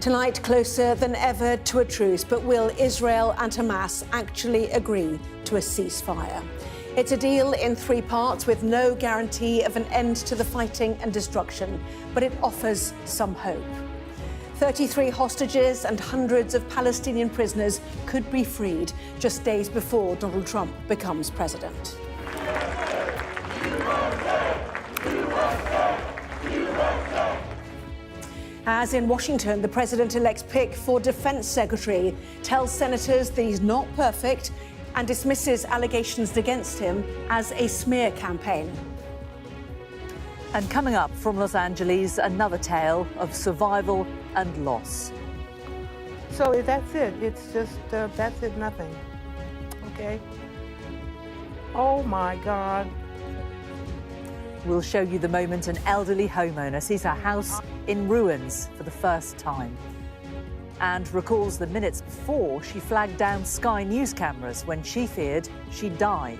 Tonight, closer than ever to a truce, but will Israel and Hamas actually agree to a ceasefire? It's a deal in three parts with no guarantee of an end to the fighting and destruction, but it offers some hope. 33 hostages and hundreds of Palestinian prisoners could be freed just days before Donald Trump becomes president. As in Washington, the president-elect's pick for defense secretary tells senators that he's not perfect and dismisses allegations against him as a smear campaign. And coming up from Los Angeles, another tale of survival and loss. So that's it. It's just, that's it, nothing. Okay? Oh, my God. We'll show you the moment an elderly homeowner sees her house in ruins for the first time and recalls the minutes before she flagged down Sky News cameras when she feared she'd die.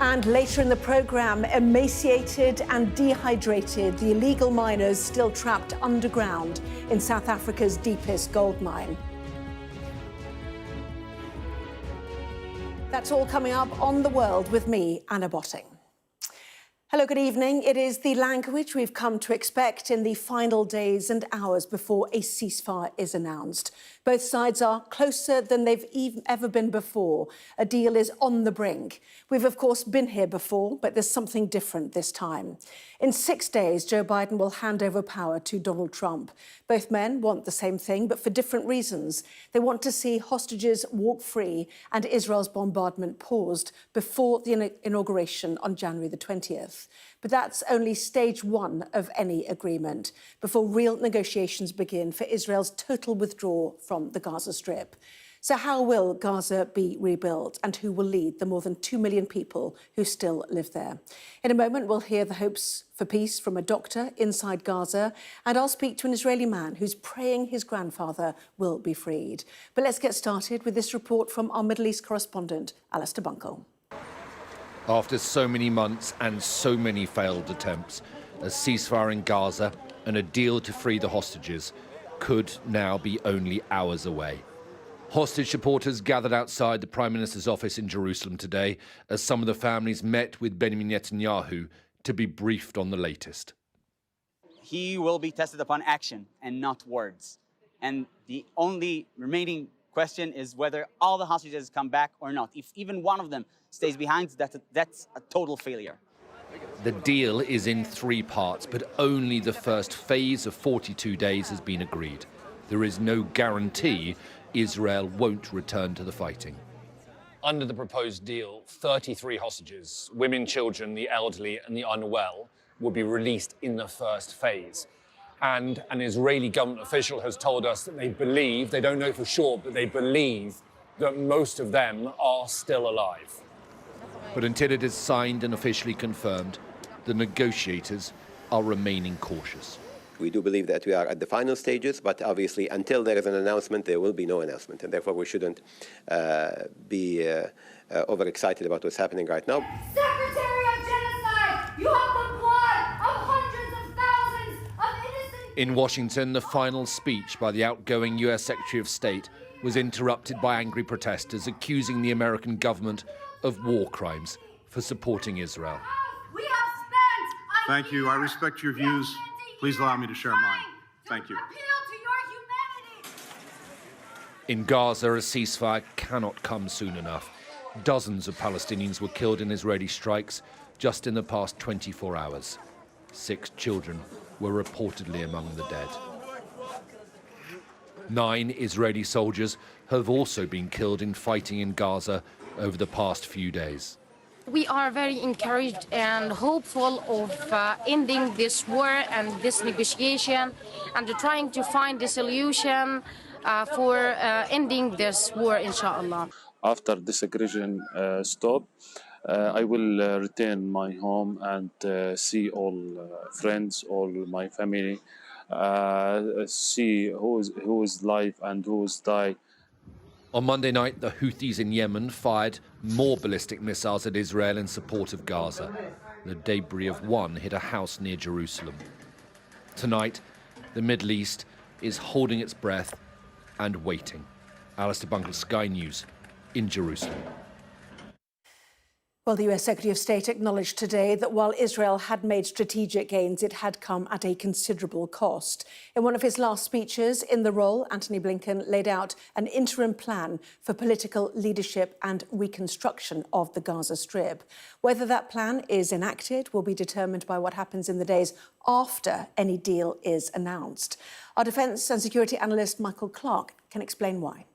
And later in the programme, emaciated and dehydrated, the illegal miners still trapped underground in South Africa's deepest gold mine. That's all coming up on The World with me, Anna Botting. Hello, good evening. It is the language we've come to expect in the final days and hours before a ceasefire is announced. Both sides are closer than they've ever been before. A deal is on the brink. We've, of course, been here before, but there's something different this time. In 6 days, Joe Biden will hand over power to Donald Trump. Both men want the same thing, but for different reasons. They want to see hostages walk free and Israel's bombardment paused before the inauguration on January the 20th. But that's only stage one of any agreement before real negotiations begin for Israel's total withdrawal from the Gaza Strip. So how will Gaza be rebuilt and who will lead the more than 2 million people who still live there? In a moment, we'll hear the hopes for peace from a doctor inside Gaza, and I'll speak to an Israeli man who's praying his grandfather will be freed. But let's get started with this report from our Middle East correspondent, Alistair Bunkle. After so many months and so many failed attempts, a ceasefire in Gaza and a deal to free the hostages could now be only hours away. Hostage supporters gathered outside the Prime Minister's office in Jerusalem today as some of the families met with Benjamin Netanyahu to be briefed on the latest. He will be tested upon action and not words. And the only remaining question is whether all the hostages come back or not. If even one of them stays behind, that's a total failure. The deal is in three parts, but only the first phase of 42 days has been agreed. There is no guarantee Israel won't return to the fighting. Under the proposed deal, 33 hostages, women, children, the elderly and the unwell, will be released in the first phase. And an Israeli government official has told us that they believe, they don't know for sure, but they believe that most of them are still alive. But until it is signed and officially confirmed, the negotiators are remaining cautious. We do believe that we are at the final stages, but obviously until there is an announcement, there will be no announcement. And therefore, we shouldn't be overexcited about what's happening right now. Secretary of Genocide, you have the blood of hundreds of thousands of innocent... In Washington, the final speech by the outgoing US Secretary of State was interrupted by angry protesters accusing the American government of war crimes for supporting Israel. We have spent... Thank you. I respect your views. Please allow me to share mine. Thank you. Appeal to your humanity. In Gaza, a ceasefire cannot come soon enough. Dozens of Palestinians were killed in Israeli strikes just in the past 24 hours. 6 children were reportedly among the dead. 9 Israeli soldiers have also been killed in fighting in Gaza over the past few days. We are very encouraged and hopeful of ending this war and this negotiation and trying to find a solution for ending this war, inshallah. After this aggression stop, I will return my home and see all friends, all my family, see who is alive and who is died. On Monday night, the Houthis in Yemen fired more ballistic missiles at Israel in support of Gaza. The debris of one hit a house near Jerusalem. Tonight, the Middle East is holding its breath and waiting. Alistair Bunkle, Sky News in Jerusalem. Well, the US Secretary of State acknowledged today that while Israel had made strategic gains, it had come at a considerable cost. In one of his last speeches in the role, Antony Blinken laid out an interim plan for political leadership and reconstruction of the Gaza Strip. Whether that plan is enacted will be determined by what happens in the days after any deal is announced. Our defence and security analyst Michael Clark can explain why.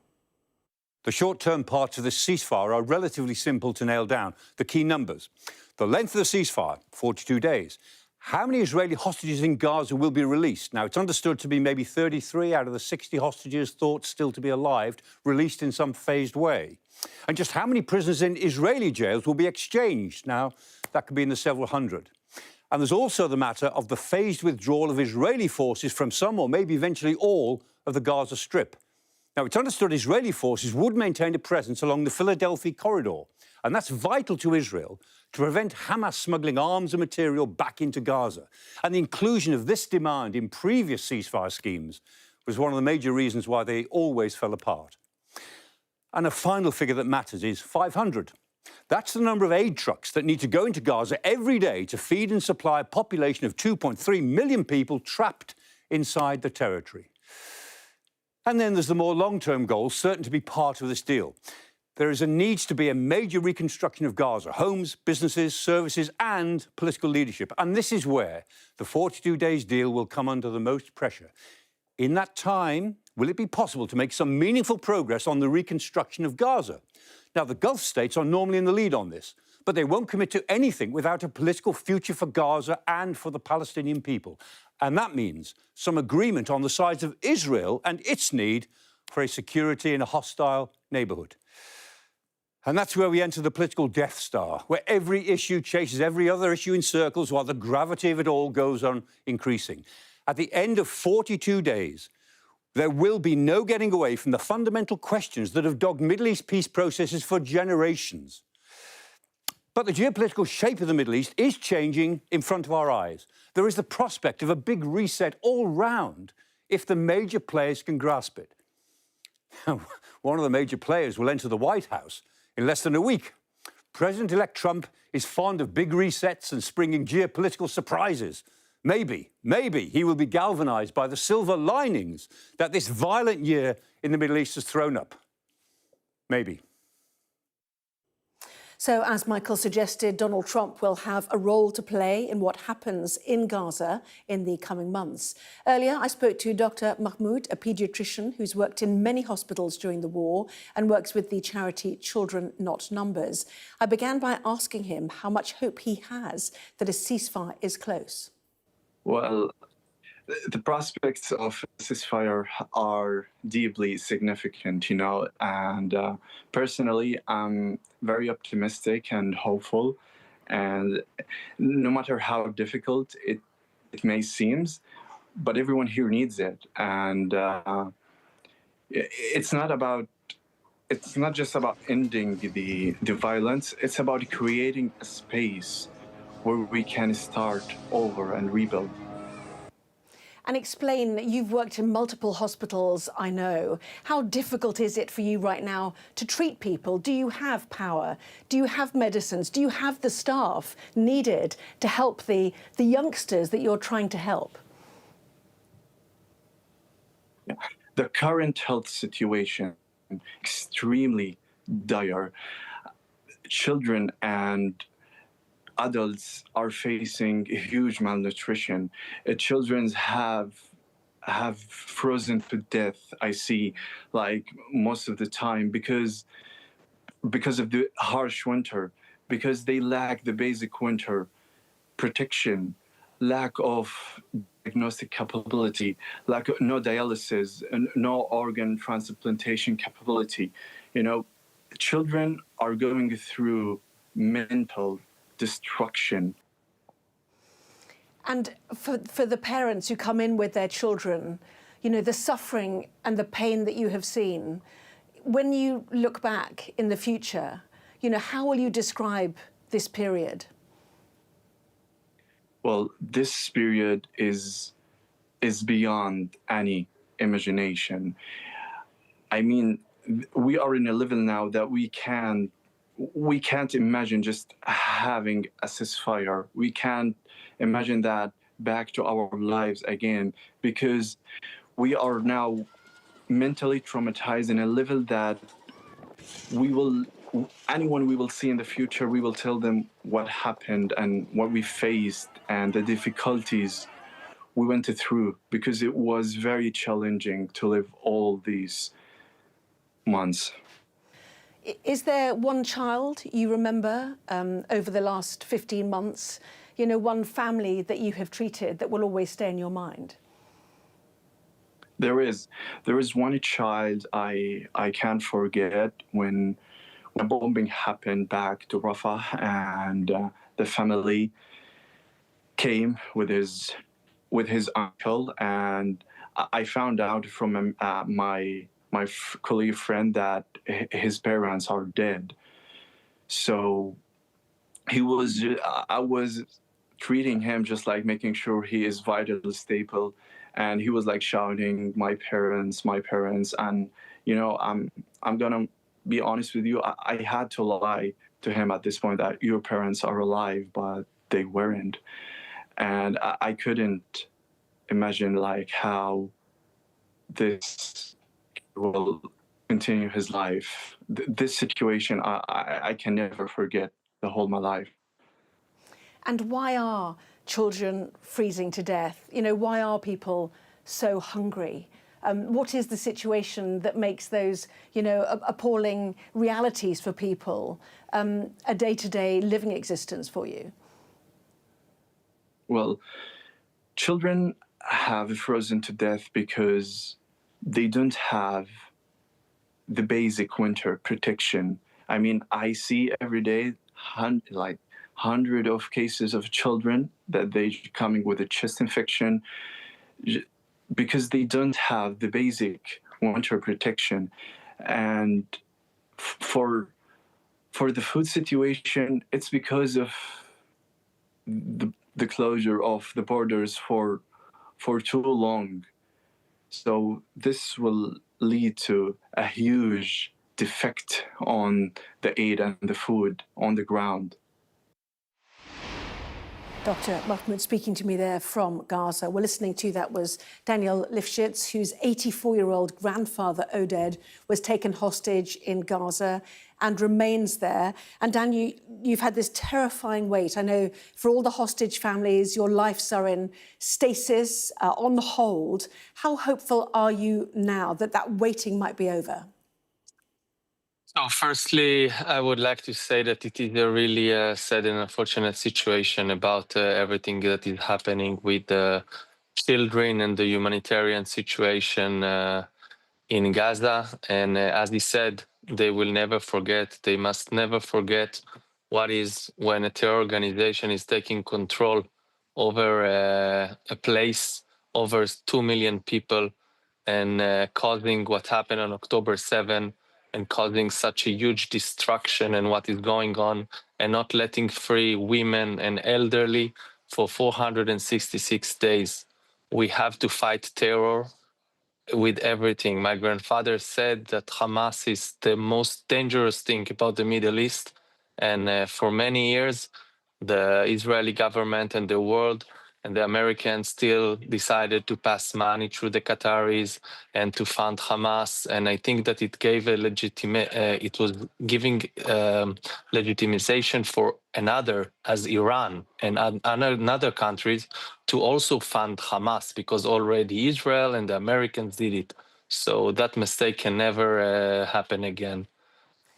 The short-term parts of this ceasefire are relatively simple to nail down. The key numbers. The length of the ceasefire, 42 days. How many Israeli hostages in Gaza will be released? Now, it's understood to be maybe 33 out of the 60 hostages thought still to be alive, released in some phased way. And just how many prisoners in Israeli jails will be exchanged? Now, that could be in the several hundred. And there's also the matter of the phased withdrawal of Israeli forces from some or maybe eventually all of the Gaza Strip. Now, it's understood Israeli forces would maintain a presence along the Philadelphia corridor, and that's vital to Israel to prevent Hamas smuggling arms and material back into Gaza. And the inclusion of this demand in previous ceasefire schemes was one of the major reasons why they always fell apart. And a final figure that matters is 500. That's the number of aid trucks that need to go into Gaza every day to feed and supply a population of 2.3 million people trapped inside the territory. And then there's the more long-term goal, certain to be part of this deal. There needs to be a major reconstruction of Gaza, homes, businesses, services, and political leadership. And this is where the 42 days deal will come under the most pressure. In that time, will it be possible to make some meaningful progress on the reconstruction of Gaza? Now, the Gulf states are normally in the lead on this, but they won't commit to anything without a political future for Gaza and for the Palestinian people. And that means some agreement on the sides of Israel and its need for a security in a hostile neighbourhood. And that's where we enter the political Death Star, where every issue chases every other issue in circles while the gravity of it all goes on increasing. At the end of 42 days, there will be no getting away from the fundamental questions that have dogged Middle East peace processes for generations. But the geopolitical shape of the Middle East is changing in front of our eyes. There is the prospect of a big reset all round if the major players can grasp it. One of the major players will enter the White House in less than a week. President-elect Trump is fond of big resets and springing geopolitical surprises. Maybe he will be galvanized by the silver linings that this violent year in the Middle East has thrown up. Maybe. So, as Michael suggested, Donald Trump will have a role to play in what happens in Gaza in the coming months. Earlier, I spoke to Dr. Mahmoud, a paediatrician who's worked in many hospitals during the war and works with the charity Children Not Numbers. I began by asking him how much hope he has that a ceasefire is close. Well, the prospects of ceasefire are deeply significant, and personally, I'm very optimistic and hopeful. And no matter how difficult it may seem, but everyone here needs it. And it's not just about ending the violence. It's about creating a space where we can start over and rebuild. And explain, you've worked in multiple hospitals, I know. How difficult is it for you right now to treat people? Do you have power? Do you have medicines? Do you have the staff needed to help the youngsters that you're trying to help? Yeah. The current health situation, extremely dire. Children and adults are facing huge malnutrition. Children have frozen to death, I see, like most of the time, because of the harsh winter, because they lack the basic winter protection, lack of diagnostic capability, no dialysis, and no organ transplantation capability. Children are going through mental destruction. And for the parents who come in with their children, the suffering and the pain that you have seen, when you look back in the future, how will you describe this period? Well, this period is is beyond any imagination. I mean, we are in a level now that we can't imagine just having a ceasefire. We can't imagine that back to our lives again, because we are now mentally traumatized in a level that anyone we will see in the future, we will tell them what happened and what we faced and the difficulties we went through, because it was very challenging to live all these months. Is there one child you remember over the last 15 months, you know, one family that you have treated that will always stay in your mind? There is one child I can't forget when bombing happened back to Rafah, and the family came with his uncle, and I found out from my colleague friend that his parents are dead. So I was treating him just like making sure he is vitally stable, and he was like shouting, my parents, and you know, I'm gonna be honest with you, I had to lie to him at this point that your parents are alive, but they weren't. And I couldn't imagine like how this will continue his life. This situation, I can never forget the whole of my life. And why are children freezing to death? You know, why are people so hungry? What is the situation that makes those, you know, appalling realities for people a day-to-day living existence for you? Well, children have frozen to death because they don't have the basic winter protection. I mean, I see every day hundred of cases of children that they coming with a chest infection because they don't have the basic winter protection. And for the food situation, it's because of the closure of the borders for too long. So this will lead to a huge defect on the aid and the food on the ground. Dr. Mahmoud speaking to me there from Gaza. We're listening to, that was Daniel Lifshitz, whose 84-year-old grandfather, Oded, was taken hostage in Gaza and remains there. And Dan, you've had this terrifying wait. I know for all the hostage families, your lives are in stasis, on hold. How hopeful are you now that that waiting might be over? So firstly, I would like to say that it is a really sad and unfortunate situation about everything that is happening with the children and the humanitarian situation in Gaza. And as he said, they will never forget, they must never forget what is when a terror organization is taking control over a place, over 2 million people, and causing what happened on October 7, and causing such a huge destruction and what is going on, and not letting free women and elderly for 466 days. We have to fight terror with everything. My grandfather said that Hamas is the most dangerous thing about the Middle East. And for many years, the Israeli government and the world and the Americans still decided to pass money through the Qataris and to fund Hamas. And I think that it gave it was giving legitimization for another, as Iran and other countries, to also fund Hamas, because already Israel and the Americans did it. So that mistake can never happen again.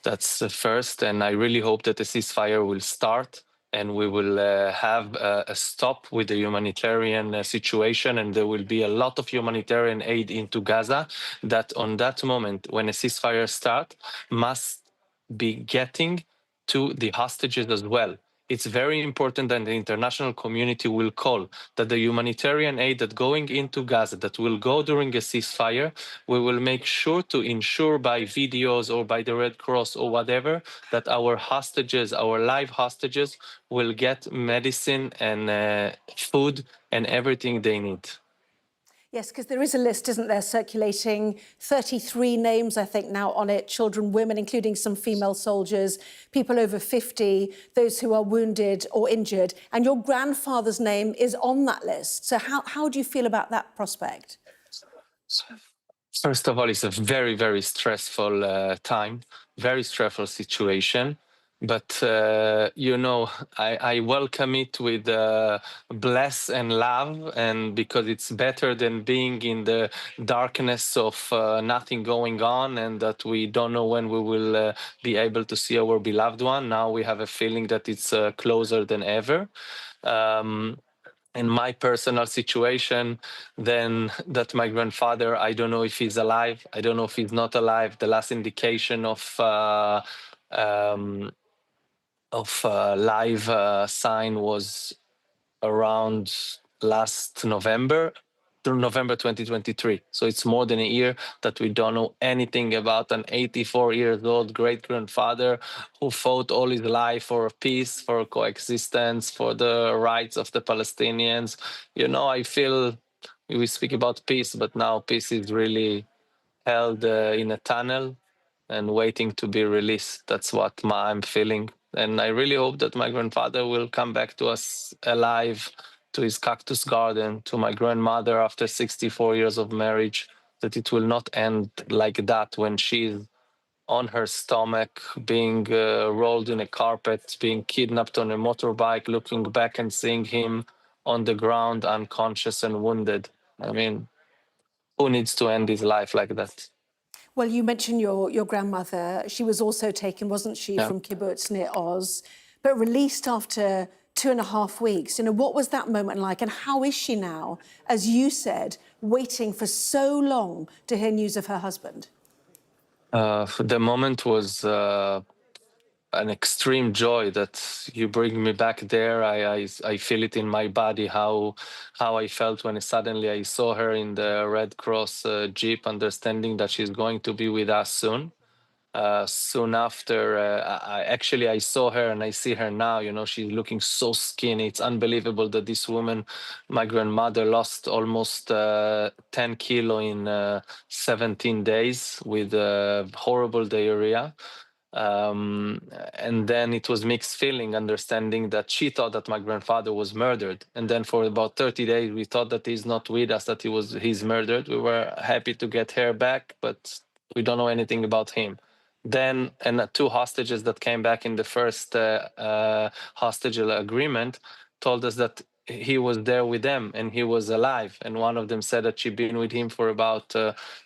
That's the first, and I really hope that the ceasefire will start and we will have a stop with the humanitarian situation, and there will be a lot of humanitarian aid into Gaza that on that moment, when a ceasefire starts, must be getting to the hostages as well. It's very important that the international community will call that the humanitarian aid that going into Gaza, that will go during a ceasefire, we will make sure to ensure by videos or by the Red Cross or whatever, that our hostages, our live hostages, will get medicine and food and everything they need. Yes, because there is a list, isn't there, circulating, 33 names, I think, now on it, children, women, including some female soldiers, people over 50, those who are wounded or injured. And your grandfather's name is on that list. So how do you feel about that prospect? First of all, it's a very, very stressful time, very stressful situation. But, I welcome it with bless and love, and because it's better than being in the darkness of nothing going on and that we don't know when we will be able to see our beloved one. Now we have a feeling that it's closer than ever. In my personal situation, then that my grandfather, I don't know if he's alive. I don't know if he's not alive. The last indication of live sign was around last November 2023. So it's more than a year that we don't know anything about an 84-year-old great-grandfather who fought all his life for peace, for coexistence, for the rights of the Palestinians. I feel we speak about peace, but now peace is really held in a tunnel and waiting to be released. That's what I'm feeling. And I really hope that my grandfather will come back to us alive, to his cactus garden, to my grandmother after 64 years of marriage, that it will not end like that when she's on her stomach, being rolled in a carpet, being kidnapped on a motorbike, looking back and seeing him on the ground, unconscious and wounded. I mean, who needs to end his life like that? Well, you mentioned your grandmother. She was also taken, wasn't she, from kibbutz near Oz, but released after 2.5 weeks. What was that moment like? And how is she now, as you said, waiting for so long to hear news of her husband? The moment was an extreme joy that you bring me back there. I feel it in my body, how I felt when suddenly I saw her in the Red Cross Jeep, understanding that she's going to be with us soon. Soon after, I saw her and I see her now. She's looking so skinny. It's unbelievable that this woman, my grandmother, lost almost 10 kilo in 17 days with horrible diarrhea. And then it was mixed feeling, understanding that she thought that my grandfather was murdered. And then for about 30 days, we thought that he's not with us, that he's murdered. We were happy to get her back, but we don't know anything about him. Then, and 2 hostages that came back in the first hostage agreement told us that he was there with them and he was alive. And one of them said that she'd been with him for about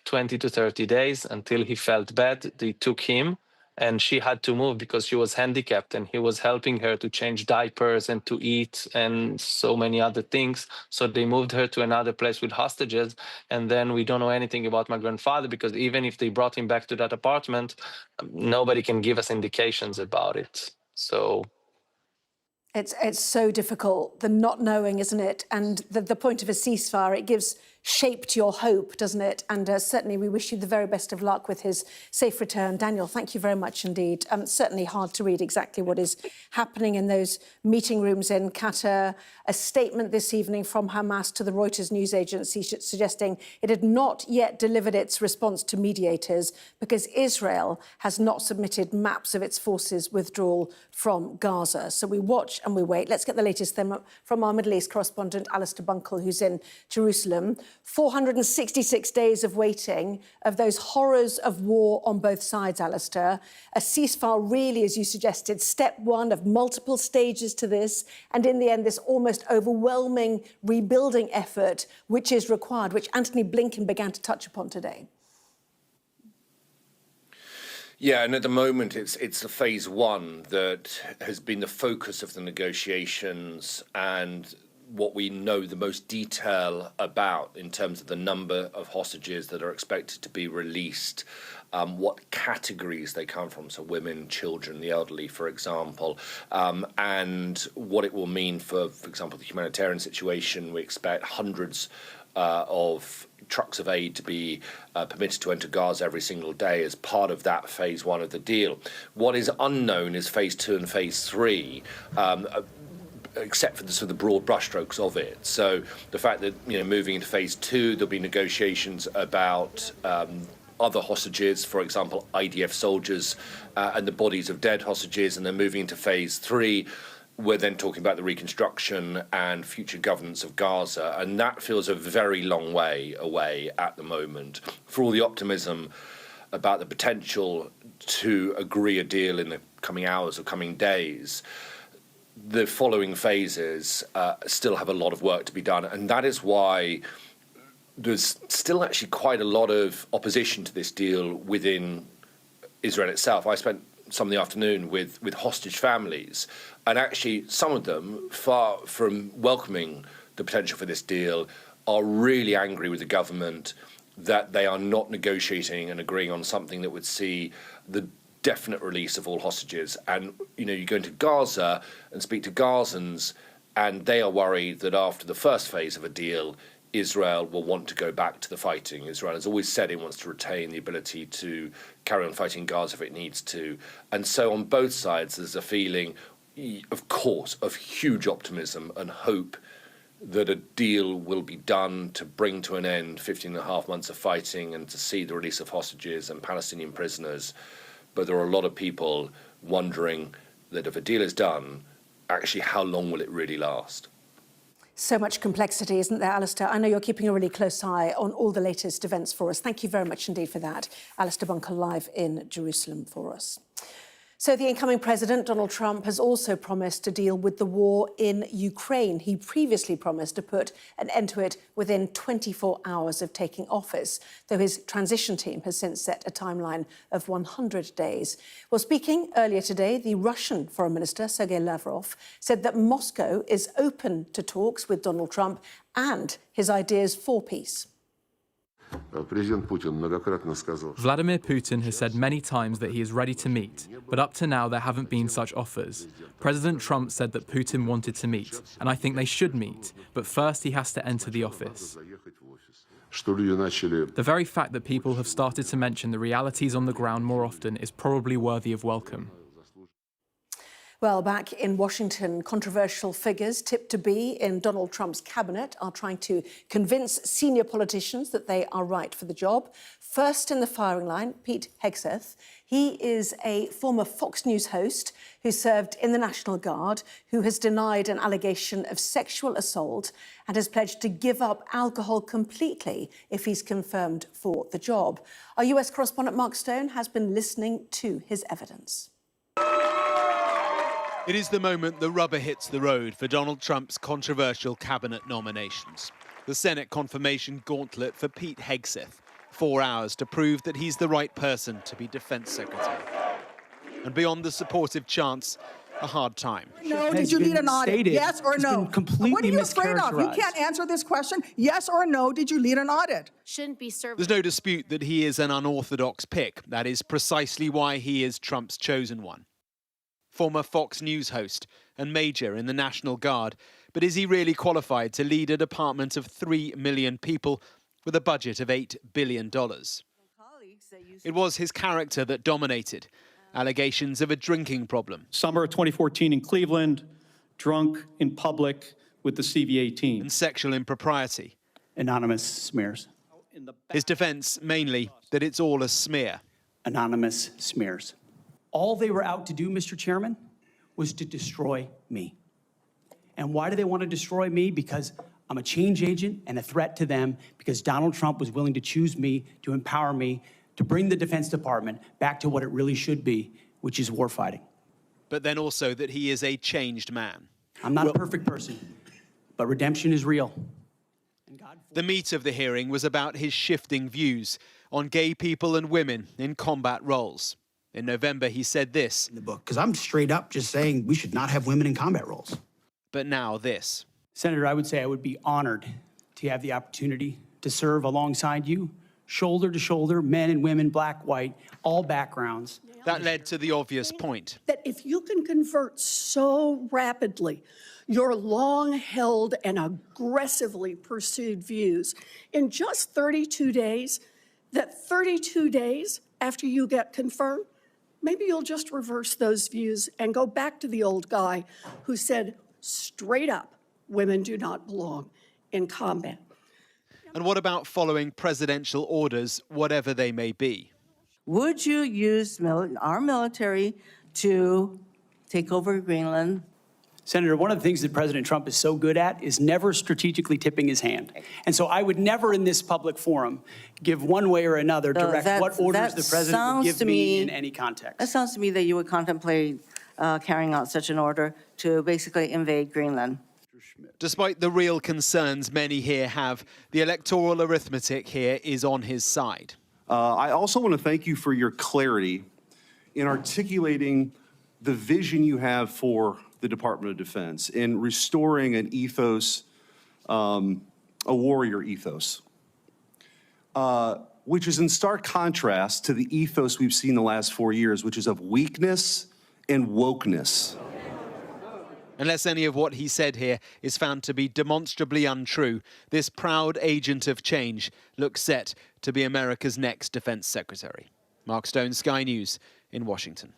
20 to 30 days until he felt bad. They took him and she had to move because she was handicapped, and he was helping her to change diapers and to eat and so many other things. So they moved her to another place with hostages. And then we don't know anything about my grandfather, because even if they brought him back to that apartment, nobody can give us indications about it. So it's so difficult, the not knowing, isn't it? And the point of a ceasefire, it gives shape to your hope, doesn't it? And certainly we wish you the very best of luck with his safe return. Daniel, thank you very much indeed. Certainly hard to read exactly what is happening in those meeting rooms in Qatar. A statement this evening from Hamas to the Reuters news agency suggesting it had not yet delivered its response to mediators because Israel has not submitted maps of its forces' withdrawal from Gaza. So we watch and we wait. Let's get the latest from our Middle East correspondent, Alistair Bunkle, who's in Jerusalem. 466 days of waiting, of those horrors of war on both sides, Alistair. A ceasefire really, as you suggested, step one of multiple stages to this, and in the end, this almost overwhelming rebuilding effort which is required, which Antony Blinken began to touch upon today. Yeah, and at the moment, it's the phase one that has been the focus of the negotiations and what we know the most detail about in terms of the number of hostages that are expected to be released, what categories they come from, so women, children, the elderly, for example, and what it will mean for example, the humanitarian situation. We expect hundreds of trucks of aid to be permitted to enter Gaza every single day as part of that phase one of the deal. What is unknown is phase two and phase three. except for the sort of the broad brushstrokes of it. So the fact that, moving into phase 2, there'll be negotiations about other hostages, for example, IDF soldiers and the bodies of dead hostages, and then moving into phase 3, we're then talking about the reconstruction and future governance of Gaza, and that feels a very long way away at the moment. For all the optimism about the potential to agree a deal in the coming hours or coming days, the following phases still have a lot of work to be done, and that is why there's still actually quite a lot of opposition to this deal within Israel itself. I spent some of the afternoon with hostage families, and actually some of them, far from welcoming the potential for this deal, are really angry with the government that they are not negotiating and agreeing on something that would see the definite release of all hostages. And, you go into Gaza and speak to Gazans, and they are worried that after the first phase of a deal, Israel will want to go back to the fighting. Israel has always said it wants to retain the ability to carry on fighting Gaza if it needs to. And so on both sides, there's a feeling, of course, of huge optimism and hope that a deal will be done to bring to an end 15 and a half months of fighting and to see the release of hostages and Palestinian prisoners. But there are a lot of people wondering that if a deal is done, actually, how long will it really last? So much complexity, isn't there, Alistair? I know you're keeping a really close eye on all the latest events for us. Thank you very much indeed for that. Alistair Bunker live in Jerusalem for us. So the incoming president, Donald Trump, has also promised to deal with the war in Ukraine. He previously promised to put an end to it within 24 hours of taking office, though his transition team has since set a timeline of 100 days. Well, speaking earlier today, the Russian Foreign Minister, Sergei Lavrov, said that Moscow is open to talks with Donald Trump and his ideas for peace. Vladimir Putin has said many times that he is ready to meet, but up to now there haven't been such offers. President Trump said that Putin wanted to meet, and I think they should meet, but first he has to enter the office. The very fact that people have started to mention the realities on the ground more often is probably worthy of welcome. Well, back in Washington, controversial figures tipped to be in Donald Trump's cabinet are trying to convince senior politicians that they are right for the job. First in the firing line, Pete Hegseth. He is a former Fox News host who served in the National Guard, who has denied an allegation of sexual assault and has pledged to give up alcohol completely if he's confirmed for the job. Our US correspondent Mark Stone has been listening to his evidence. It is the moment the rubber hits the road for Donald Trump's controversial cabinet nominations. The Senate confirmation gauntlet for Pete Hegseth. 4 hours to prove that he's the right person to be Defense Secretary. And beyond the supportive chants, a hard time. No, did you lead an audit? Yes or no? What are you afraid of? You can't answer this question. Yes or no, did you lead an audit? Shouldn't be served. There's no dispute that he is an unorthodox pick. That is precisely why he is Trump's chosen one. Former Fox News host and major in the National Guard. But is he really qualified to lead a department of 3 million people with a budget of $8 billion? It was his character that dominated. Allegations of a drinking problem. Summer of 2014 in Cleveland, drunk in public with the CVA team. And sexual impropriety. Anonymous smears. His defense, mainly, that it's all a smear. Anonymous smears. All they were out to do, Mr. Chairman, was to destroy me. And why do they want to destroy me? Because I'm a change agent and a threat to them, because Donald Trump was willing to choose me, to empower me, to bring the Defense Department back to what it really should be, which is warfighting. But then also that he is a changed man. I'm not a perfect person, but redemption is real. The meat of the hearing was about his shifting views on gay people and women in combat roles. In November, he said this. In the book, because I'm straight up just saying we should not have women in combat roles. But now this. Senator, I would say I would be honored to have the opportunity to serve alongside you, shoulder to shoulder, men and women, black, white, all backgrounds. That led to the obvious point. That if you can convert so rapidly your long-held and aggressively pursued views in just 32 days, that 32 days after you get confirmed, maybe you'll just reverse those views and go back to the old guy who said, straight up, women do not belong in combat. And what about following presidential orders, whatever they may be? Would you use our military to take over Greenland? Senator, one of the things that President Trump is so good at is never strategically tipping his hand. And so I would never in this public forum give one way or another direct what orders the president would give me in any context. That sounds to me that you would contemplate carrying out such an order to basically invade Greenland. Despite the real concerns many here have, the electoral arithmetic here is on his side. I also want to thank you for your clarity in articulating the vision you have for the Department of Defense in restoring an ethos, a warrior ethos, which is in stark contrast to the ethos we've seen the last 4 years, which is of weakness and wokeness. Unless any of what he said here is found to be demonstrably untrue, this proud agent of change looks set to be America's next defense secretary. Mark Stone, Sky News in Washington.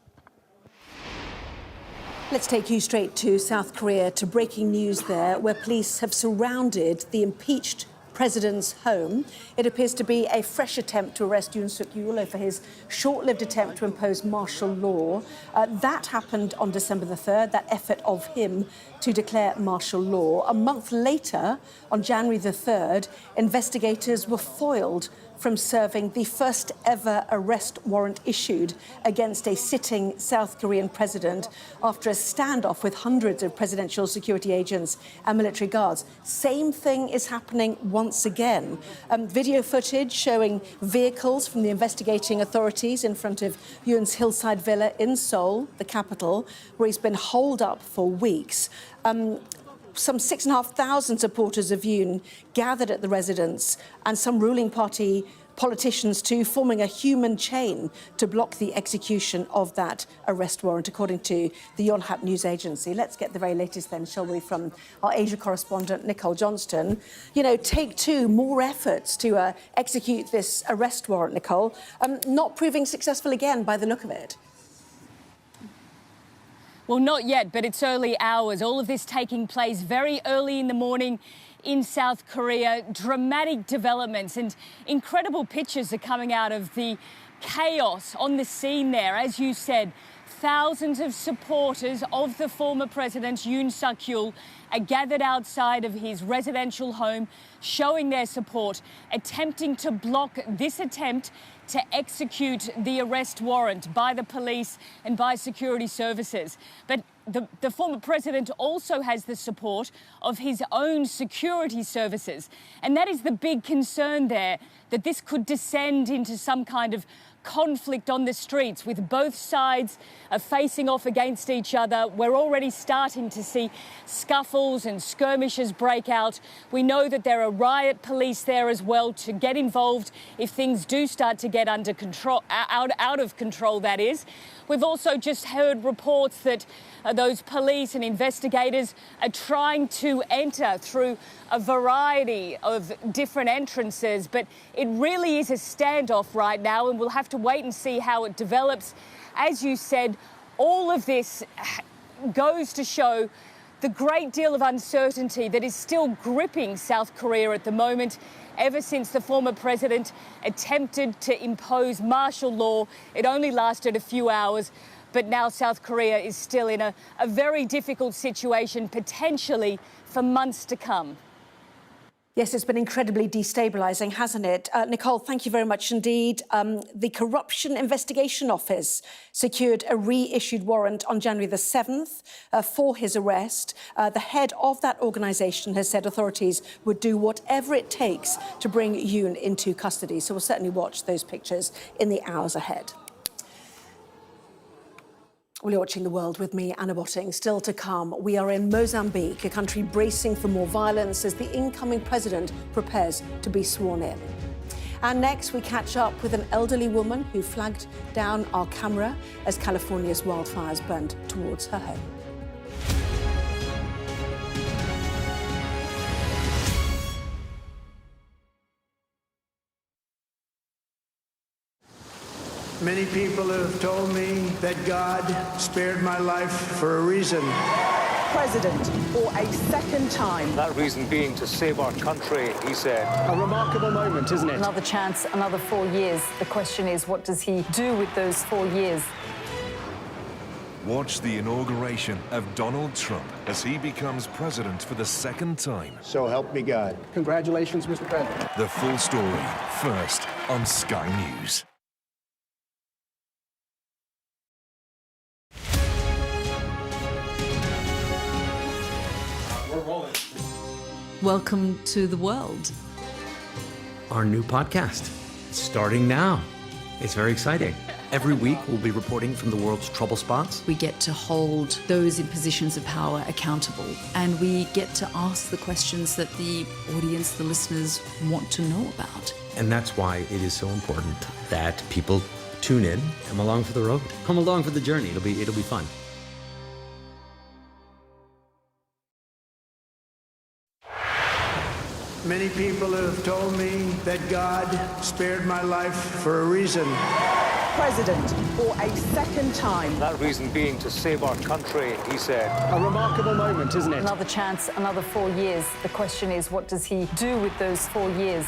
Let's take you straight to South Korea, to breaking news there, where police have surrounded the impeached president's home. It appears to be a fresh attempt to arrest Yoon Suk-yeol over his short-lived attempt to impose martial law. That happened on December the 3rd, that effort of him to declare martial law. A month later, on January the 3rd, investigators were foiled from serving the first ever arrest warrant issued against a sitting South Korean president after a standoff with hundreds of presidential security agents and military guards. Same thing is happening once again. Video footage showing vehicles from the investigating authorities in front of Yoon's hillside villa in Seoul, the capital, where he's been holed up for weeks. Some 6,500 supporters of Yoon gathered at the residence, and some ruling party politicians too, forming a human chain to block the execution of that arrest warrant, according to the Yonhap news agency. Let's get the very latest then, shall we, from our Asia correspondent, Nicole Johnston. You know, take two more efforts to execute this arrest warrant, Nicole, not proving successful again by the look of it. Well, not yet, but it's early hours. All of this taking place very early in the morning in South Korea. Dramatic developments and incredible pictures are coming out of the chaos on the scene there. As you said, thousands of supporters of the former president, Yoon Suk-yeol, are gathered outside of his residential home, showing their support, attempting to block this attempt to execute the arrest warrant by the police and by security services. But the former president also has the support of his own security services. And that is the big concern there, that this could descend into some kind of conflict on the streets with both sides facing off against each other. We're already starting to see scuffles and skirmishes break out. We know that there are riot police there as well to get involved if things do start to get under control, out of control, that is. We've also just heard reports that those police and investigators are trying to enter through a variety of different entrances, but it really is a standoff right now, and we'll have to wait and see how it develops. As you said, all of this goes to show the great deal of uncertainty that is still gripping South Korea at the moment. Ever since the former president attempted to impose martial law, it only lasted a few hours, but now South Korea is still in a very difficult situation, potentially for months to come. Yes, it's been incredibly destabilising, hasn't it? Nicole, thank you very much indeed. The Corruption Investigation Office secured a reissued warrant on January the 7th for his arrest. The head of that organisation has said authorities would do whatever it takes to bring Yoon into custody. So we'll certainly watch those pictures in the hours ahead. Well, you're watching The World with me, Anna Botting. Still to come, we are in Mozambique, a country bracing for more violence as the incoming president prepares to be sworn in. And next, we catch up with an elderly woman who flagged down our camera as California's wildfires burned towards her home. Many people have told me that God spared my life for a reason. President for a second time. That reason being to save our country, he said. A remarkable moment, isn't it? Another chance, another 4 years. The question is, what does he do with those 4 years? Watch the inauguration of Donald Trump as he becomes president for the second time. So help me God. Congratulations, Mr. President. The full story, first on Sky News. Welcome to the world. Our new podcast, starting now. It's very exciting. Every week, we'll be reporting from the world's trouble spots. We get to hold those in positions of power accountable, and we get to ask the questions that the audience, the listeners, want to know about. And that's why it is so important that people tune in, come along for the road, come along for the journey. It'll be fun. Many people have told me that God spared my life for a reason. President for a second time. That reason being to save our country, he said. A remarkable moment, isn't it? Another chance, another 4 years. The question is, what does he do with those 4 years?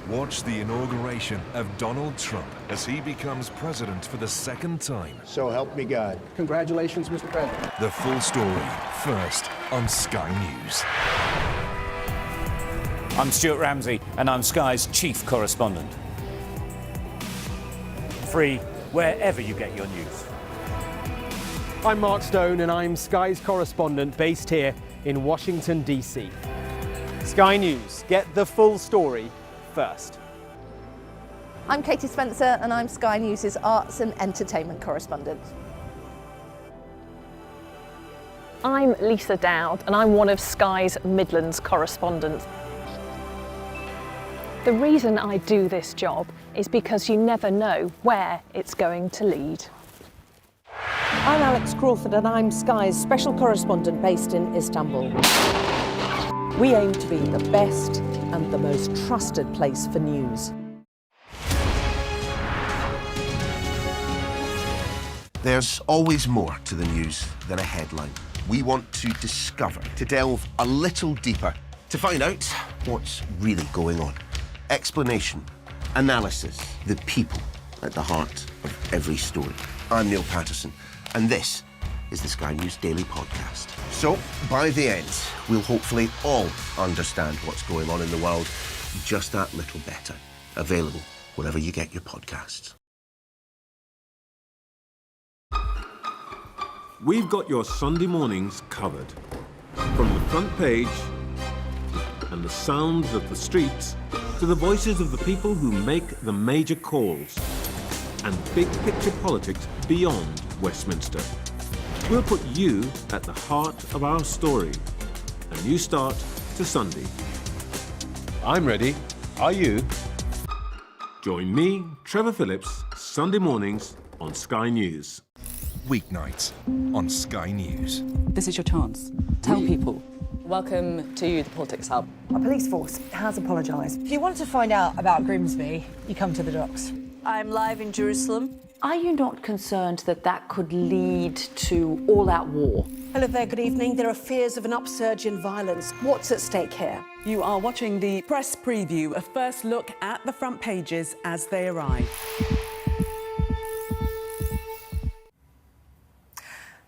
Watch the inauguration of Donald Trump as he becomes president for the second time. So help me God. Congratulations, Mr. President. The full story, first on Sky News. I'm Stuart Ramsey, and I'm Sky's chief correspondent. Free wherever you get your news. I'm Mark Stone, and I'm Sky's correspondent based here in Washington, D.C. Sky News, get the full story first. I'm Katie Spencer, and I'm Sky News' arts and entertainment correspondent. I'm Lisa Dowd, and I'm one of Sky's Midlands correspondents. The reason I do this job is because you never know where it's going to lead. I'm Alex Crawford, and I'm Sky's special correspondent based in Istanbul. We aim to be the best and the most trusted place for news. There's always more to the news than a headline. We want to discover, to delve a little deeper, to find out what's really going on. Explanation, analysis, the people at the heart of every story. I'm Neil Patterson, and this is the Sky News Daily Podcast. So, by the end, we'll hopefully all understand what's going on in the world just that little better. Available wherever you get your podcasts. We've got your Sunday mornings covered. From the front page and the sounds of the streets to the voices of the people who make the major calls and big picture politics beyond Westminster. We'll put you at the heart of our story. A new start to Sunday. I'm ready. Are you? Join me, Trevor Phillips, Sunday mornings on Sky News. Weeknights on Sky News. This is your chance. Tell people. Welcome to the Politics Hub. Our police force has apologised. If you want to find out about Grimsby, you come to the docks. I'm live in Jerusalem. Are you not concerned that that could lead to all-out war? Hello there, good evening. There are fears of an upsurge in violence. What's at stake here? You are watching the press preview, a first look at the front pages as they arrive.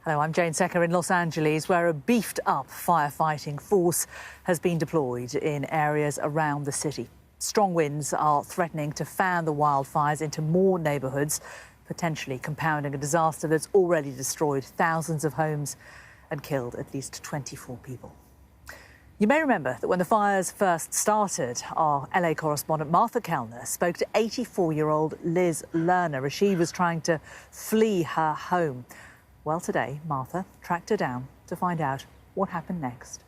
Hello, I'm Jane Secker in Los Angeles, where a beefed-up firefighting force has been deployed in areas around the city. Strong winds are threatening to fan the wildfires into more neighbourhoods, potentially compounding a disaster that's already destroyed thousands of homes and killed at least 24 people. You may remember that when the fires first started, our LA correspondent Martha Kellner spoke to 84-year-old Liz Lerner as she was trying to flee her home. Well, today, Martha tracked her down to find out what happened next.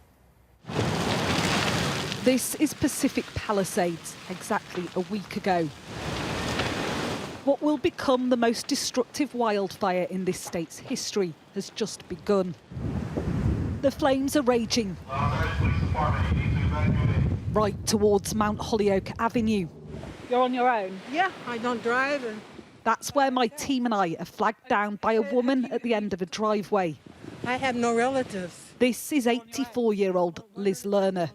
This is Pacific Palisades, exactly a week ago. What will become the most destructive wildfire in this state's history has just begun. The flames are raging right towards Mount Holyoke Avenue. You're on your own? Yeah, I don't drive. That's where my team and I are flagged down by a woman at the end of a driveway. I have no relatives. This is 84-year-old Liz Lerner.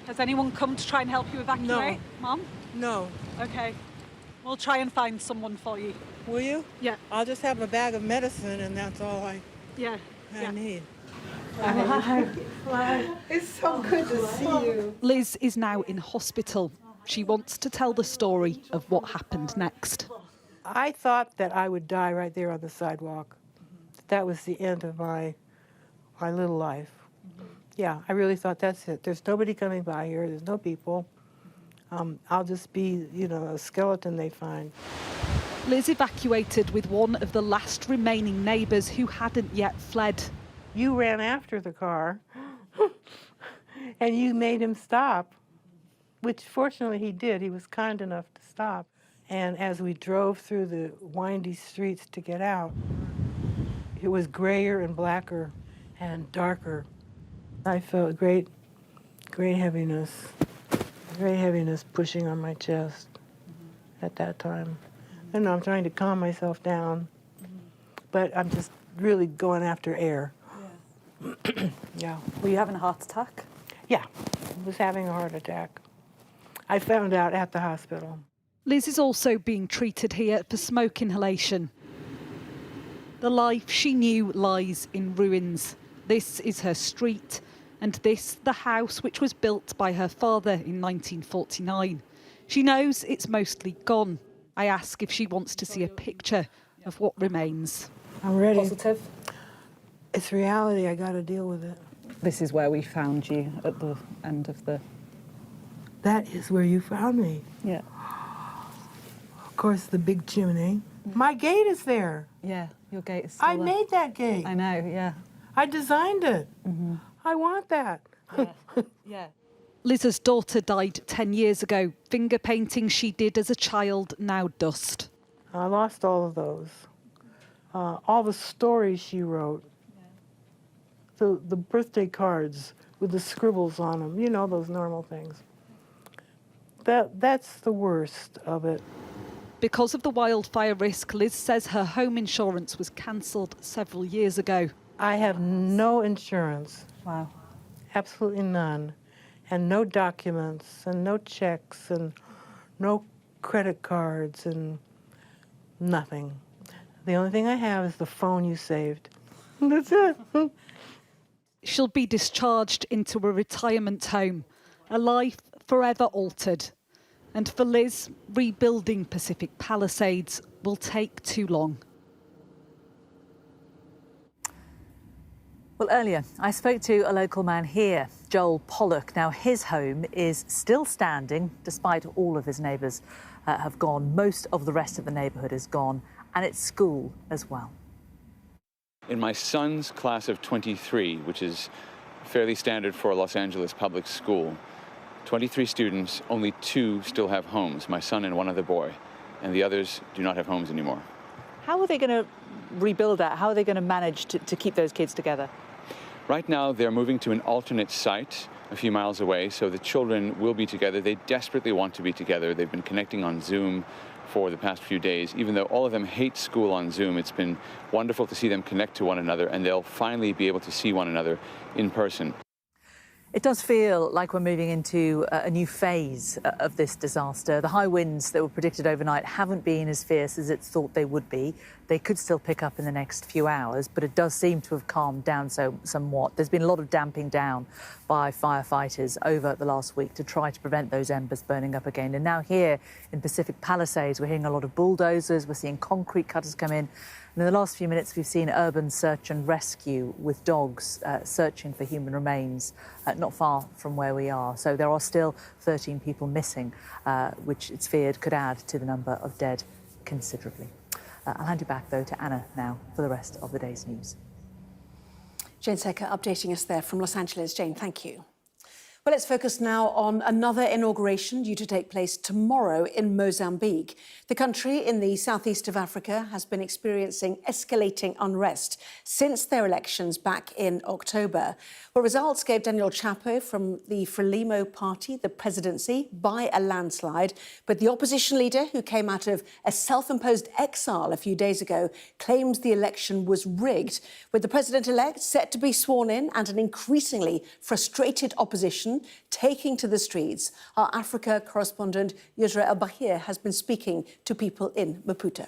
Has anyone come to try and help you evacuate, No. Mum? No. OK. We'll try and find someone for you. Will you? Yeah. I'll just have a bag of medicine and that's all I need. Hi. It's so good to see you. Liz is now in hospital. She wants to tell the story of what happened next. I thought that I would die right there on the sidewalk. That was the end of my little life. Yeah, I really thought that's it. There's nobody coming by here. There's no people. I'll just be, a skeleton they find. Liz evacuated with one of the last remaining neighbours who hadn't yet fled. You ran after the car, and you made him stop, which fortunately he did. He was kind enough to stop. And as we drove through the windy streets to get out, it was grayer and blacker and darker. I felt great heaviness pushing on my chest at that time. And I'm trying to calm myself down, but I'm just really going after air. Yeah. Were you having a heart attack? Yeah, I was having a heart attack. I found out at the hospital. Liz is also being treated here for smoke inhalation. The life she knew lies in ruins. This is her street, and this the house which was built by her father in 1949. She knows it's mostly gone. I ask if she wants to see a picture of what remains. I'm ready. Positive? It's reality. I got to deal with it. This is where we found you at the end of the... That is where you found me. Yeah. Of course, the big chimney. My gate is there. Yeah, your gate is still I there. made that gate. I know, yeah. I designed it. I want that. Yeah. Liz's daughter died 10 years ago. Finger painting she did as a child, now dust. I lost all of those. All the stories she wrote. The birthday cards with the scribbles on them. You know, those normal things. That's the worst of it. Because of the wildfire risk, Liz says her home insurance was cancelled several years ago. I have no insurance. Wow. Absolutely none. And no documents, and no checks, and no credit cards, and nothing. The only thing I have is the phone you saved. That's it. She'll be discharged into a retirement home, a life forever altered. And for Liz, rebuilding Pacific Palisades will take too long. Well, earlier, I spoke to a local man here, Joel Pollock. Now, his home is still standing, despite all of his neighbours have gone. Most of the rest of the neighbourhood is gone, and its school as well. In my son's class of 23, which is fairly standard for a Los Angeles public school, 23 students, only 2 still have homes, my son and one other boy, and the others do not have homes anymore. How are they going to rebuild that? How are they going to manage to keep those kids together? Right now, they're moving to an alternate site a few miles away, so the children will be together. They desperately want to be together. They've been connecting on Zoom for the past few days. Even though all of them hate school on Zoom, it's been wonderful to see them connect to one another, and they'll finally be able to see one another in person. It does feel like we're moving into a new phase of this disaster. The high winds that were predicted overnight haven't been as fierce as it's thought they would be. They could still pick up in the next few hours, but it does seem to have calmed down somewhat. There's been a lot of damping down by firefighters over the last week to try to prevent those embers burning up again. And now here in Pacific Palisades, we're hearing a lot of bulldozers. We're seeing concrete cutters come in. And in the last few minutes, we've seen urban search and rescue with dogs searching for human remains not far from where we are. So there are still 13 people missing, which it's feared could add to the number of dead considerably. I'll hand you back, though, to Anna now for the rest of the day's news. Jane Secker updating us there from Los Angeles. Jane, thank you. Well, let's focus now on another inauguration due to take place tomorrow in Mozambique. The country in the southeast of Africa has been experiencing escalating unrest since their elections back in October. Well, results gave Daniel Chapo from the Frelimo party the presidency by a landslide. But the opposition leader, who came out of a self-imposed exile a few days ago, claims the election was rigged, with the president-elect set to be sworn in and an increasingly frustrated opposition taking to the streets. Our Africa correspondent Israel has been speaking to people in Maputo.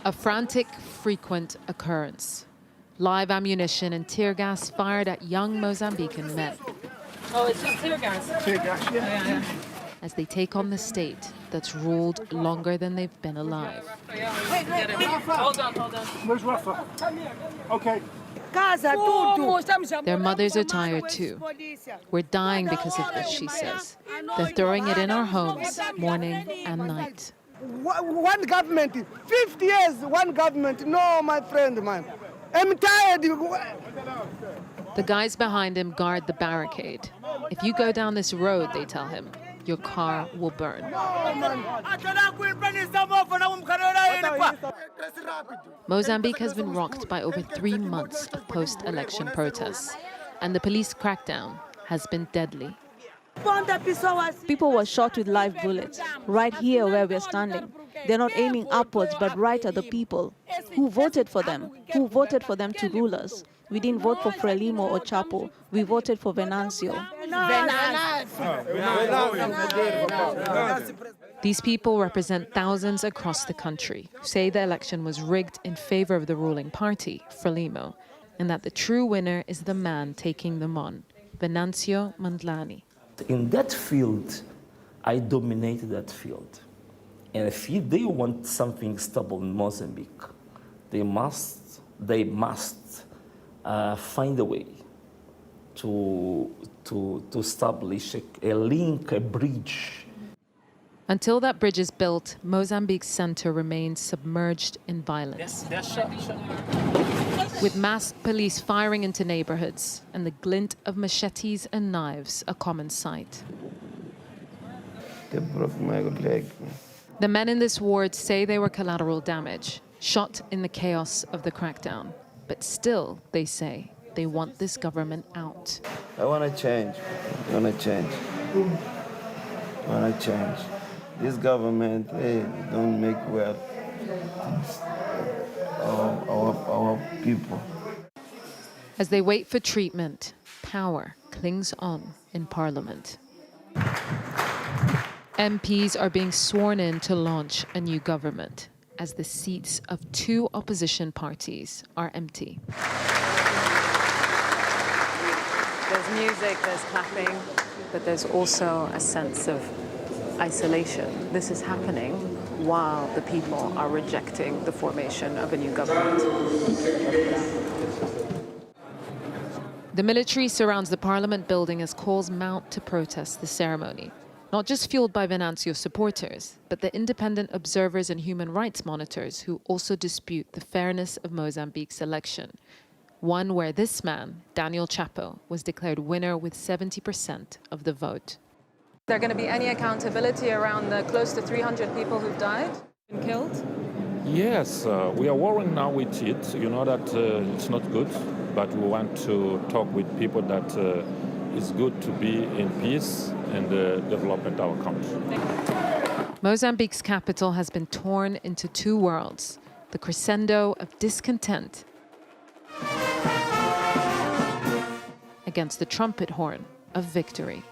A frantic, frequent occurrence. Live ammunition and tear gas fired at young Mozambican men. Oh, it's just tear gas. Tear gas, yeah. As they take on the state that's ruled longer than they've been alive. Hold on. Where's Rafa? Okay. Their mothers are tired too. We're dying because of this, she says. They're throwing it in our homes morning and night. One government, 50 years, one government. No, my friend, man. I'm tired. The guys behind him guard the barricade. If you go down this road, they tell him, your car will burn. Mozambique has been rocked by over 3 months of post-election protests, and the police crackdown has been deadly. People were shot with live bullets, right here where we're standing. They're not aiming upwards, but right at the people. Who voted for them? Who voted for them to rule us? We didn't vote for Frelimo or Chapo. We voted for Venancio. These people represent thousands across the country who say the election was rigged in favor of the ruling party, Frelimo, and that the true winner is the man taking them on, Venancio Mandlani. In that field, I dominated that field. And if they want something stable in Mozambique, they must find a way to establish a link, a bridge. Until that bridge is built, Mozambique's center remains submerged in violence. With masked police firing into neighborhoods and the glint of machetes and knives a common sight. They broke my leg. The men in this ward say they were collateral damage, shot in the chaos of the crackdown. But still, they say, they want this government out. I want to change. I want to change. This government, they don't make well our people. As they wait for treatment, power clings on in Parliament. MPs are being sworn in to launch a new government, as the seats of 2 opposition parties are empty. There's music, there's clapping, but there's also a sense of isolation. This is happening while the people are rejecting the formation of a new government. The military surrounds the Parliament building as calls mount to protest the ceremony. Not just fueled by Venancio's supporters, but the independent observers and human rights monitors who also dispute the fairness of Mozambique's election. One where this man, Daniel Chapo, was declared winner with 70% of the vote. Is there going to be any accountability around the close to 300 people who've died and killed? Yes, we are worrying now with it. You know that it's not good, but we want to talk with people that it's good to be in peace and development of our country. Mozambique's capital has been torn into 2 worlds, the crescendo of discontent against the trumpet horn of victory.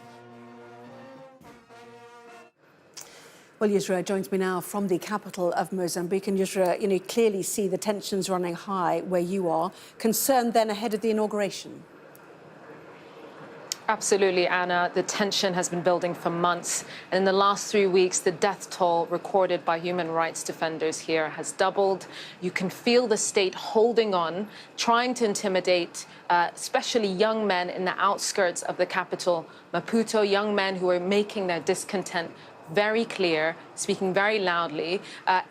Well, Yusra joins me now from the capital of Mozambique. And Yusra, you clearly see the tensions running high where you are. Concerned then ahead of the inauguration? Absolutely, Anna. The tension has been building for months. And in the last 3 weeks, the death toll recorded by human rights defenders here has doubled. You can feel the state holding on, trying to intimidate, especially young men in the outskirts of the capital, Maputo, young men who are making their discontent very clear, speaking very loudly,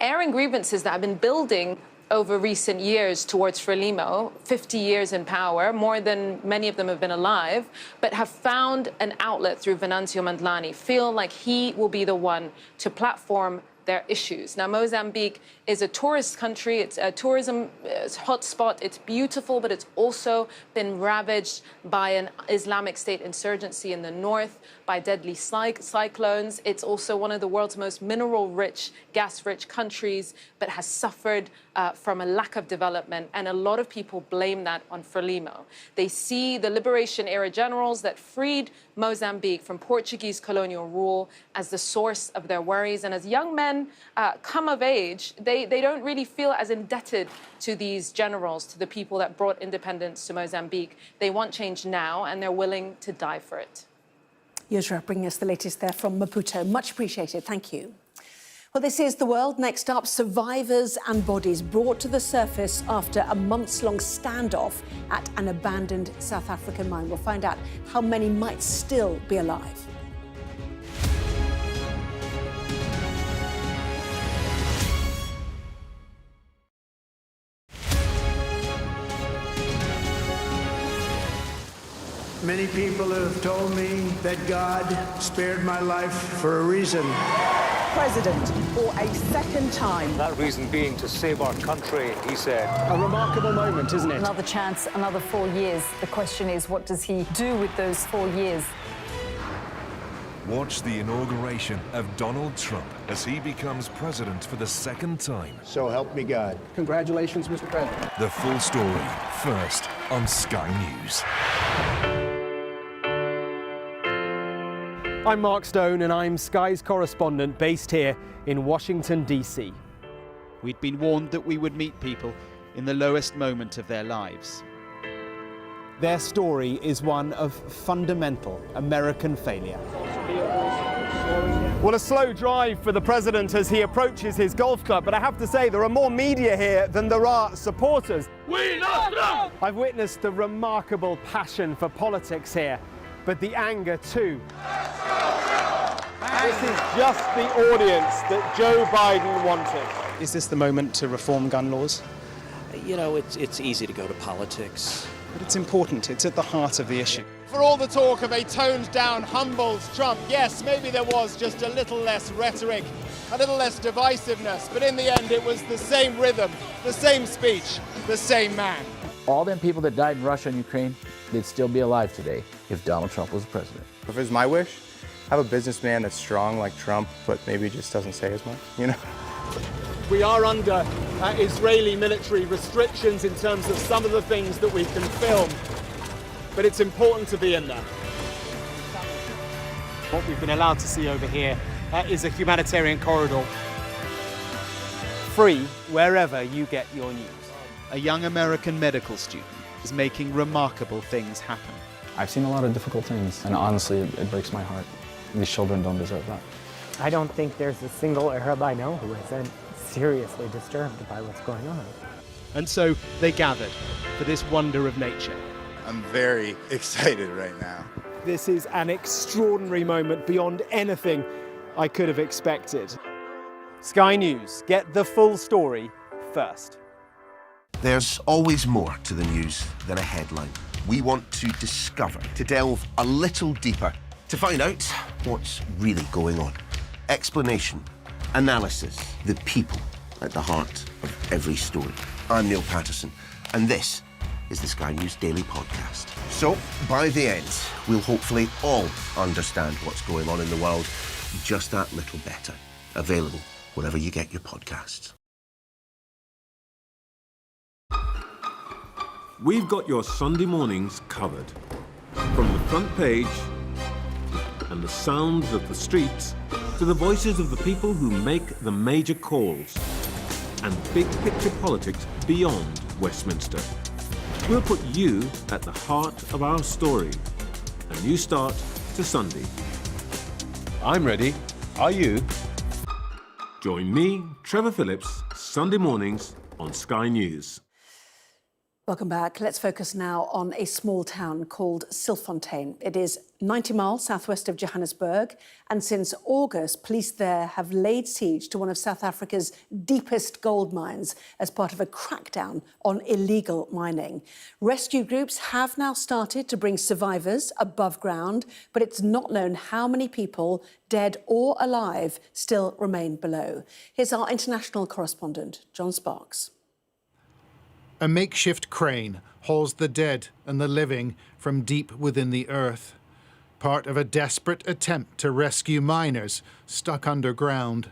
airing grievances that have been building over recent years towards Frelimo, 50 years in power, more than many of them have been alive, but have found an outlet through Venancio Mondlane, feel like he will be the one to platform their issues. Now, Mozambique is a tourist country. It's a tourism hotspot. It's beautiful, but it's also been ravaged by an Islamic State insurgency in the north, by deadly cyclones. It's also one of the world's most mineral-rich, gas-rich countries, but has suffered from a lack of development, and a lot of people blame that on Frelimo. They see the liberation-era generals that freed Mozambique from Portuguese colonial rule as the source of their worries, and as young men come of age, they don't really feel as indebted to these generals, to the people that brought independence to Mozambique. They want change now, and they're willing to die for it. Yusra bringing us the latest there from Maputo. Much appreciated. Thank you. Well, this is The World. Next up, survivors and bodies brought to the surface after a months-long standoff at an abandoned South African mine. We'll find out how many might still be alive. Many people have told me that God spared my life for a reason. President for a second time. That reason being to save our country, he said. A remarkable moment, isn't it? Another chance, another 4 years. The question is, what does he do with those 4 years? Watch the inauguration of Donald Trump as he becomes president for the second time. So help me God. Congratulations, Mr. President. The full story, first on Sky News. I'm Mark Stone and I'm Sky's correspondent based here in Washington, D.C. We'd been warned that we would meet people in the lowest moment of their lives. Their story is one of fundamental American failure. Well, a slow drive for the president as he approaches his golf club, but I have to say there are more media here than there are supporters. We love Trump! I've witnessed the remarkable passion for politics here, but the anger too. This is just the audience that Joe Biden wanted. Is this the moment to reform gun laws? You know, it's easy to go to politics. But it's important, it's at the heart of the issue. For all the talk of a toned-down, humbled Trump, yes, maybe there was just a little less rhetoric, a little less divisiveness, but in the end it was the same rhythm, the same speech, the same man. All them people that died in Russia and Ukraine, they'd still be alive today if Donald Trump was the president. If it was my wish, have a businessman that's strong like Trump, but maybe just doesn't say as much, you know? We are under Israeli military restrictions in terms of some of the things that we can film, but it's important to be in there. What we've been allowed to see over here is a humanitarian corridor, free wherever you get your news. A young American medical student is making remarkable things happen. I've seen a lot of difficult things, and honestly, it breaks my heart. These children don't deserve that. I don't think there's a single Arab I know who isn't seriously disturbed by what's going on. And so they gathered for this wonder of nature. I'm very excited right now. This is an extraordinary moment beyond anything I could have expected. Sky News, get the full story first. There's always more to the news than a headline. We want to discover, to delve a little deeper, to find out what's really going on. Explanation, analysis, the people at the heart of every story. I'm Neil Patterson, and this is the Sky News Daily Podcast. So, by the end, we'll hopefully all understand what's going on in the world just that little better. Available wherever you get your podcasts. We've got your Sunday mornings covered. From the front page and the sounds of the streets to the voices of the people who make the major calls and big picture politics beyond Westminster. We'll put you at the heart of our story. A new start to Sunday. I'm ready. Are you? Join me, Trevor Phillips, Sunday mornings on Sky News. Welcome back. Let's focus now on a small town called Stilfontein. It is 90 miles southwest of Johannesburg, and since August, police there have laid siege to one of South Africa's deepest gold mines as part of a crackdown on illegal mining. Rescue groups have now started to bring survivors above ground, but it's not known how many people, dead or alive, still remain below. Here's our international correspondent, John Sparks. A makeshift crane hauls the dead and the living from deep within the earth, part of a desperate attempt to rescue miners stuck underground.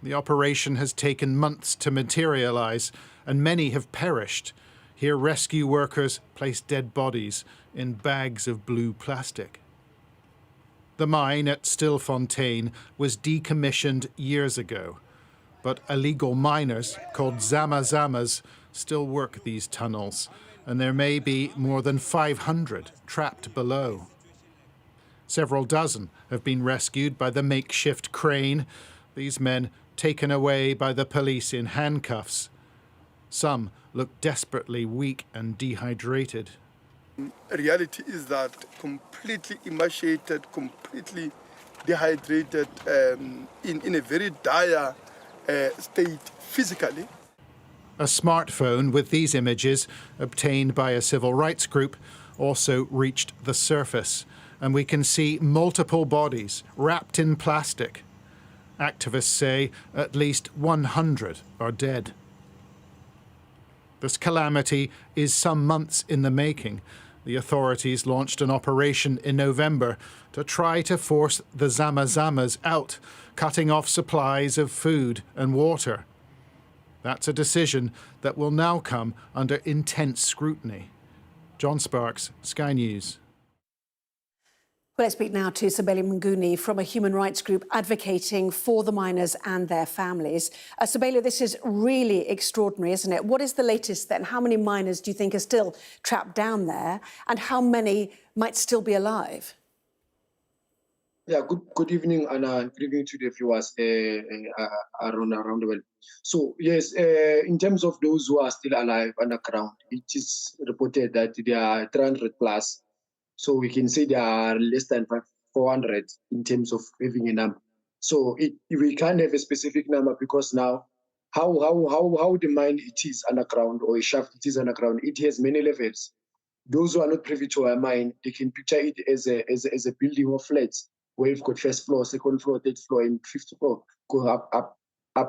The operation has taken months to materialize, and many have perished. Here, rescue workers place dead bodies in bags of blue plastic. The mine at Stilfontein was decommissioned years ago, but illegal miners called Zama-Zamas still work these tunnels, and there may be more than 500 trapped below. Several dozen have been rescued by the makeshift crane, these men taken away by the police in handcuffs. Some look desperately weak and dehydrated. Reality is that completely emaciated, completely dehydrated, in a very dire state physically. A smartphone with these images, obtained by a civil rights group, also reached the surface, and we can see multiple bodies wrapped in plastic. Activists say at least 100 are dead. This calamity is some months in the making. The authorities launched an operation in November to try to force the Zama-Zamas out, cutting off supplies of food and water. That's a decision that will now come under intense scrutiny. John Sparks, Sky News. Well, let's speak now to Sabeli Mnguni from a human rights group advocating for the miners and their families. Sabeli, this is really extraordinary, isn't it? What is the latest then? How many miners do you think are still trapped down there, and how many might still be alive? Yeah, good evening, and good evening to the viewers around the world. So yes, in terms of those who are still alive underground, it is reported that there are 300 plus. So we can say there are less than 400 in terms of having a number. So we can't have a specific number because now how the mine it is underground, or a shaft it is underground, it has many levels. Those who are not privy to a mine, they can picture it as a building of flats, where you've got first floor, second floor, third floor, and fifth floor, go up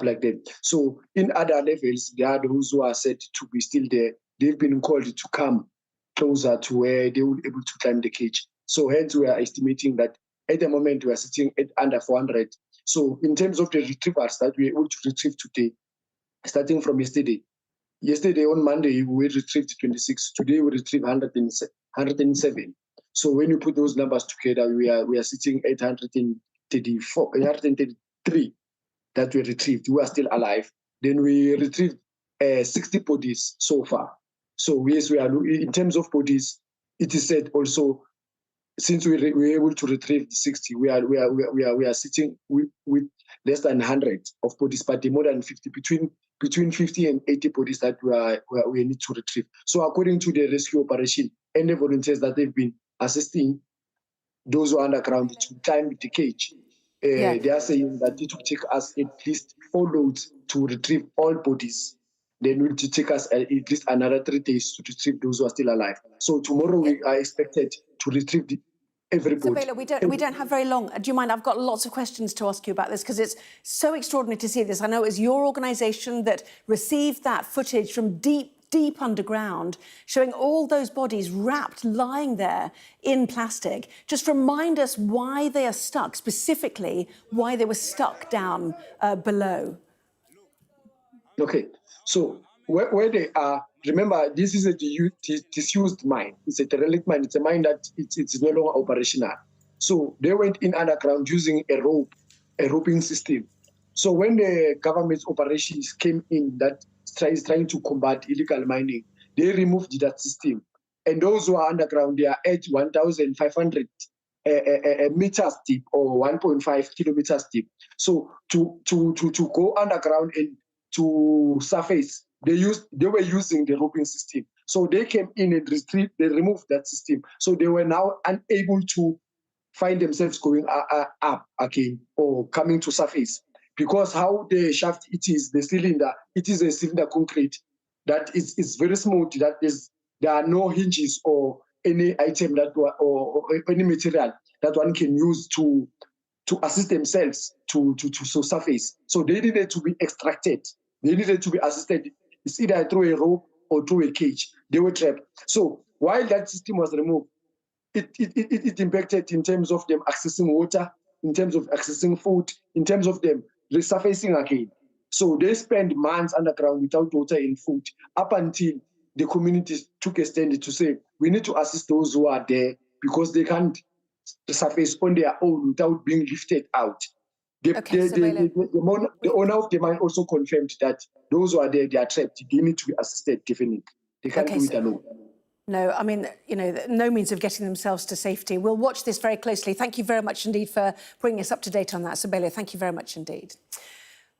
like that. So in other levels, there are those who are said to be still there. They've been called to come closer to where they will be able to climb the cage. So hence we are estimating that at the moment we are sitting at under 400. So in terms of the retrievals that we are able to retrieve today, starting from yesterday. Yesterday on Monday we retrieved 26. Today we retrieved 107. So when you put those numbers together, we are sitting at 133 that we retrieved. We are still alive. Then we retrieved 60 bodies so far. So yes, we are in terms of bodies. It is said also, since we were able to retrieve 60, we are sitting with less than 100 of bodies, but more than 50, between 50 and 80 bodies that we need to retrieve. So according to the rescue operation and the volunteers that they've been assisting those who are underground to climb the cage, they are saying that it will take us at least 4 loads to retrieve all bodies. Then it will take us at least another 3 days to retrieve those who are still alive. So tomorrow we are expected to retrieve everybody. Sabela, we don't have very long. Do you mind? I've got lots of questions to ask you about this because it's so extraordinary to see this. I know it was your organisation that received that footage from deep underground, showing all those bodies wrapped, lying there in plastic. Just remind us why they are stuck, specifically why they were stuck down below. Okay, so where they are, remember, this is a disused mine. It's a derelict mine. It's a mine that it's no longer operational. So they went in underground using a roping system. So when the government's operations came in that is trying to combat illegal mining, they removed that system. And those who are underground, they are at 1,500 meters deep or 1.5 kilometers deep. So to go underground and to surface they were using the roping system. So they came in and they removed that system. So they were now unable to find themselves going up again or coming to surface. Because how the shaft it is, the cylinder, it is a cylinder concrete that is very smooth, that there are no hinges or any item or any material that one can use to assist themselves to surface. So they needed to be extracted. They needed to be assisted. It's either through a rope or through a cage. They were trapped. So while that system was removed, it impacted in terms of them accessing water, in terms of accessing food, in terms of them resurfacing again. So they spent months underground without water and food up until the community took a stand to say, we need to assist those who are there because they can't surface on their own without being lifted out. The owner of the mine also confirmed that those who are there, they are trapped. They need to be assisted, definitely. They can't do it alone. No, I mean, no means of getting themselves to safety. We'll watch this very closely. Thank you very much indeed for bringing us up to date on that, Sibeli. Thank you very much indeed.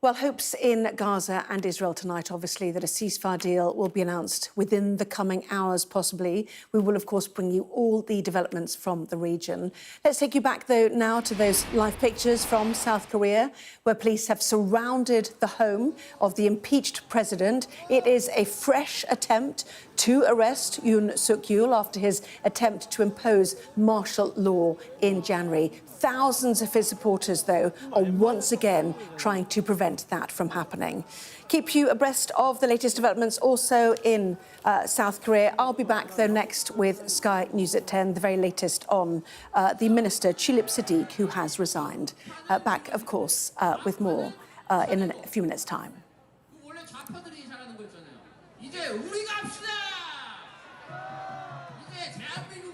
Well, hopes in Gaza and Israel tonight, obviously, that a ceasefire deal will be announced within the coming hours, possibly. We will, of course, bring you all the developments from the region. Let's take you back, though, now to those live pictures from South Korea, where police have surrounded the home of the impeached president. It is a fresh attempt to arrest Yoon Suk-yeol after his attempt to impose martial law in January. Thousands of his supporters, though, are once again trying to prevent that from happening. Keep you abreast of the latest developments also in South Korea. I'll be back, though, next with Sky News at 10, the very latest on the minister, Chilip Sadiq, who has resigned. Back, of course, with more in a few minutes' time. 이제 우리가 합시다. 이제 대한민국